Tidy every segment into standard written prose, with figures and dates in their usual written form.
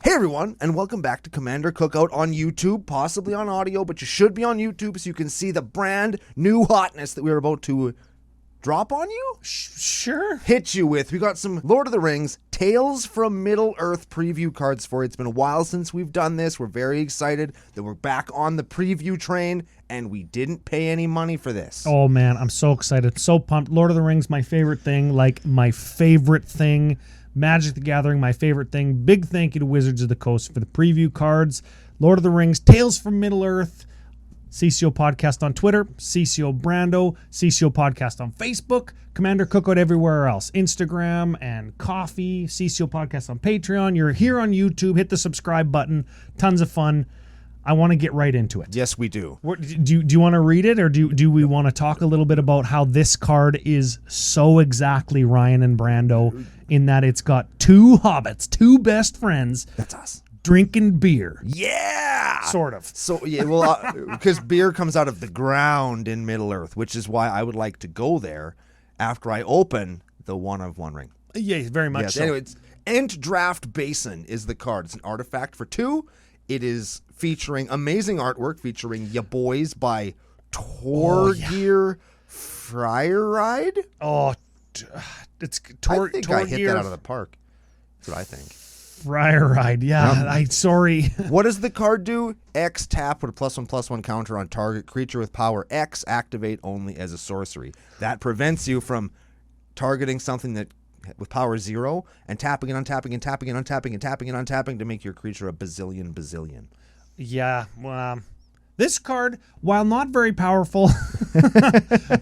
Hey everyone, and welcome back to Commander Cookout on YouTube, possibly on audio, but you should be on YouTube so you can see the brand new hotness that we're about to drop on you? Sure. Hit you with. We got some Lord of the Rings Tales from Middle-earth preview cards for you. It's been a while since we've done this. We're very excited that we're back on the preview train, and we didn't pay any money for this. Oh man, I'm so excited. So pumped. Lord of the Rings, my favorite thing. Like my favorite thing. Magic the Gathering, my favorite thing. Big thank you to Wizards of the Coast for the preview cards. Lord of the Rings, Tales from Middle-earth. CCO Podcast on Twitter, CCO Brando, CCO Podcast on Facebook, Commander Cookout everywhere else, Instagram and Coffee, CCO Podcast on Patreon. You're here on YouTube. Hit the subscribe button. Tons of fun. I want to get right into it. Yes, we do. Do you want to read it, or do we want to talk a little bit about how this card is so exactly Ryan and Brando in that it's got two hobbits, two best friends. That's us. Drinking beer. Yeah! Sort of. So, yeah, well, because beer comes out of the ground in Middle-earth, which is why I would like to go there after I open the One of One Ring. Yeah, very much so. Anyway, it's Ent-draught Basin is the card. It's an artifact for 2. It is featuring amazing artwork featuring Ya Boys by Torgeir Frieride. Oh, it's I think I hit that out of the park. That's what I think. Frieride, yeah. Sorry. What does the card do? X tap with a +1/+1 counter on target creature with power X. Activate only as a sorcery. That prevents you from targeting something that with power 0 and tapping and untapping and tapping and untapping and tapping and untapping to make your creature a bazillion. Yeah, well, this card, while not very powerful,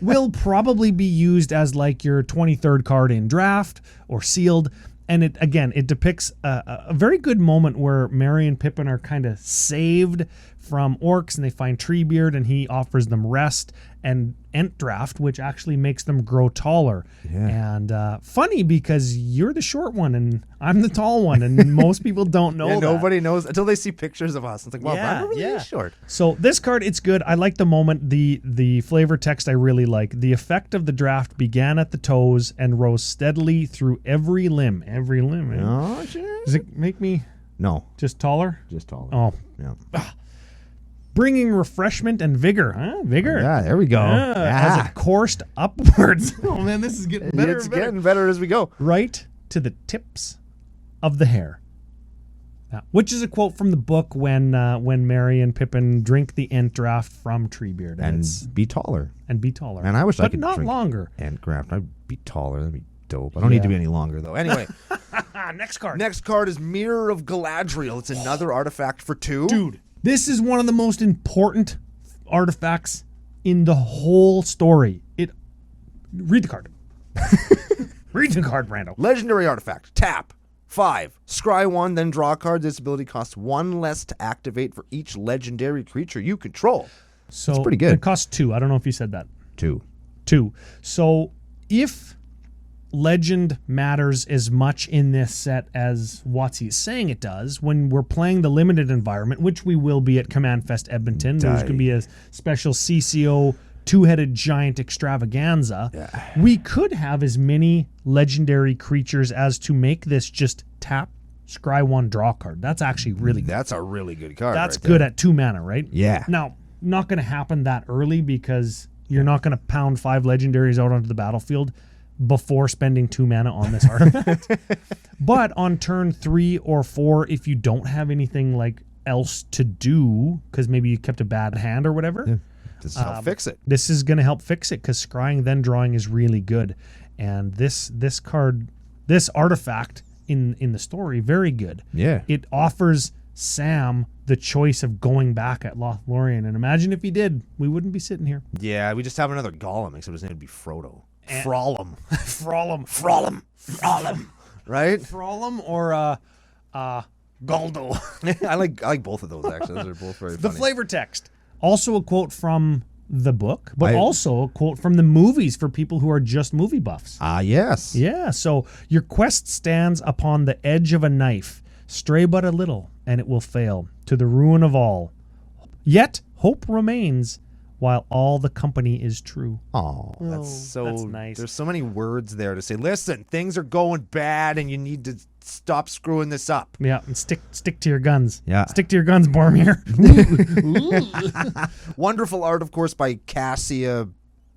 will probably be used as like your 23rd card in draft or sealed. And it depicts a very good moment where Merry and Pippin are kind of saved from orcs, and they find Treebeard, and he offers them rest and Ent-draught, which actually makes them grow taller. Yeah. And funny because you're the short one and I'm the tall one, and most people don't know that. Nobody knows until they see pictures of us. It's like, wow, I'm really short. So this card, it's good. I like the moment. The flavor text I really like. The effect of the draft began at the toes and rose steadily through every limb. Every limb. Eh? Oh, sure. Does it make me just taller? Just taller. Oh. Yeah. Bringing refreshment and vigor. Huh? Vigor. Yeah, there we go. As it coursed upwards. Oh, man, this is getting better. It's getting better as we go. Right to the tips of the hair. Which is a quote from the book when Merry and Pippin drink the Ent-draught from Treebeard. And be taller. And I wish I could not drink longer. Ent-draught. I'd be taller. That'd be dope. I don't need to be any longer, though. Anyway. Next card. Next card is Mirror of Galadriel. It's another artifact for 2. Dude. This is one of the most important artifacts in the whole story. Read the card. Read the card, Brando. Legendary artifact. Tap. 5. Scry 1, then draw a card. This ability costs 1 less to activate for each legendary creature you control. So it's pretty good. It costs 2. I don't know if you said that. 2. So if legend matters as much in this set as Watsy's saying it does, when we're playing the limited environment, which we will be at Command Fest Edmonton, there's going to be a special CCO two-headed giant extravaganza. Yeah. We could have as many legendary creatures as to make this just tap, scry 1, draw card. That's actually really good. That's a really good card. That's good at 2 mana, right? Yeah. Now, not going to happen that early because you're not going to pound 5 legendaries out onto the battlefield before spending 2 mana on this artifact. But on turn 3 or 4, if you don't have anything like else to do, because maybe you kept a bad hand or whatever, this will help fix it. This is going to help fix it because scrying then drawing is really good. And this card, this artifact in the story, very good. Yeah. It offers Sam the choice of going back at Lothlorien. And imagine if he did, we wouldn't be sitting here. Yeah, we just have another Gollum, except his name would be Frodo. Frolum. Right? Frolum or Goldo. I like both of those, actually. Those are both very funny. The flavor text. Also a quote from the book, but also a quote from the movies for people who are just movie buffs. Yes. Yeah, so your quest stands upon the edge of a knife. Stray but a little, and it will fail, to the ruin of all. Yet hope remains, while all the company is true. Oh, that's nice. There's so many words there to say, listen, things are going bad and you need to stop screwing this up. Yeah, and stick to your guns. Yeah. Stick to your guns, Boromir. Wonderful art, of course, by Cassia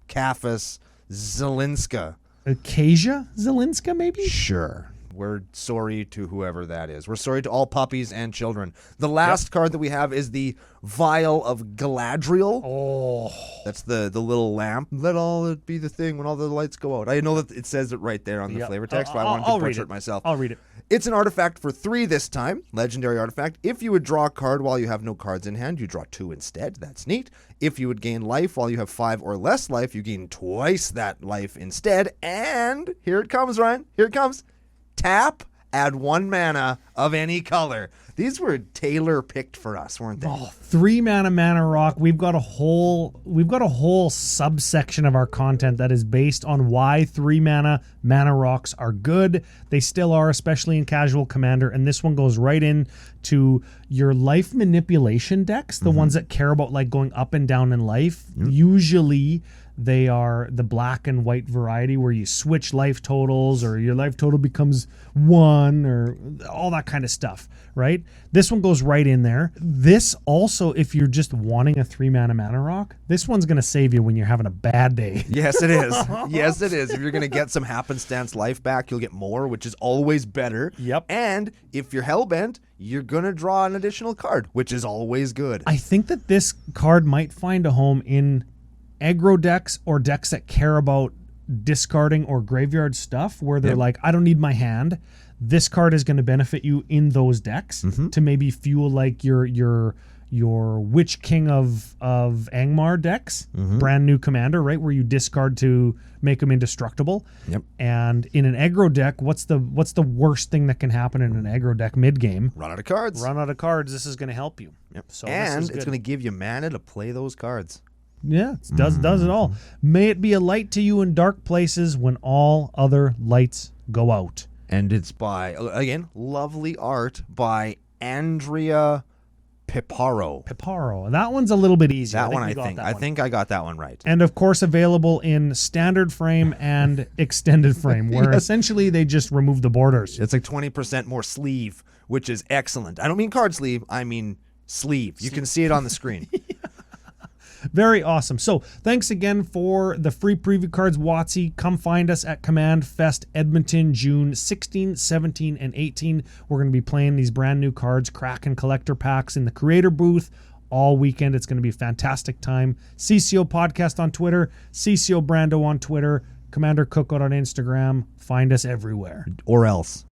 Kafas Zelinska. Kasia Zelinska, maybe? Sure. We're sorry to whoever that is. We're sorry to all puppies and children. The last card that we have is the Phial of Galadriel. Oh. That's the little lamp. Let all it be the thing when all the lights go out. I know that it says it right there on the flavor text, but I wanted to butcher it myself. I'll read it. It's an artifact for 3 this time. Legendary artifact. If you would draw a card while you have no cards in hand, you draw 2 instead. That's neat. If you would gain life while you have 5 or less life, you gain twice that life instead. And here it comes, Ryan. Here it comes. Tap, add 1 mana of any color. These were tailor picked for us, weren't they? Oh, 3 mana rock. We've got a whole subsection of our content that is based on why 3 mana rocks are good. They still are, especially in casual commander, and this one goes right in to your life manipulation decks, the ones that care about like going up and down in life. Usually they are the black and white variety where you switch life totals or your life total becomes 1 or all that kind of stuff, right? This one goes right in there. This also, if you're just wanting a 3 mana rock, this one's going to save you when you're having a bad day. Yes, it is. Yes, it is. If you're going to get some happenstance life back, you'll get more, which is always better. Yep. And if you're hellbent, you're going to draw an additional card, which is always good. I think that this card might find a home in aggro decks or decks that care about discarding or graveyard stuff where they're like, I don't need my hand. This card is going to benefit you in those decks to maybe fuel like your Witch King of Angmar decks, brand new commander, right? Where you discard to make them indestructible. Yep. And in an aggro deck, what's the worst thing that can happen in an aggro deck mid game? Run out of cards. Run out of cards. This is going to help you. Yep. So and it's going to give you mana to play those cards. Yeah, it does it all. May it be a light to you in dark places when all other lights go out. And it's by, again, lovely art by Andrea Piparo. Piparo. That one's a little bit easier. That one, I think I got that one right. And of course, available in standard frame and extended frame, where essentially they just remove the borders. It's like 20% more sleeve, which is excellent. I don't mean card sleeve, I mean sleeve. You can see it on the screen. Very awesome. So thanks again for the free preview cards, WotC. Come find us at Command Fest Edmonton, June 16, 17, and 18. We're going to be playing these brand new cards, Kraken collector packs in the creator booth all weekend. It's going to be a fantastic time. CCO Podcast on Twitter, CCO Brando on Twitter, Commander Cookout on Instagram. Find us everywhere. Or else.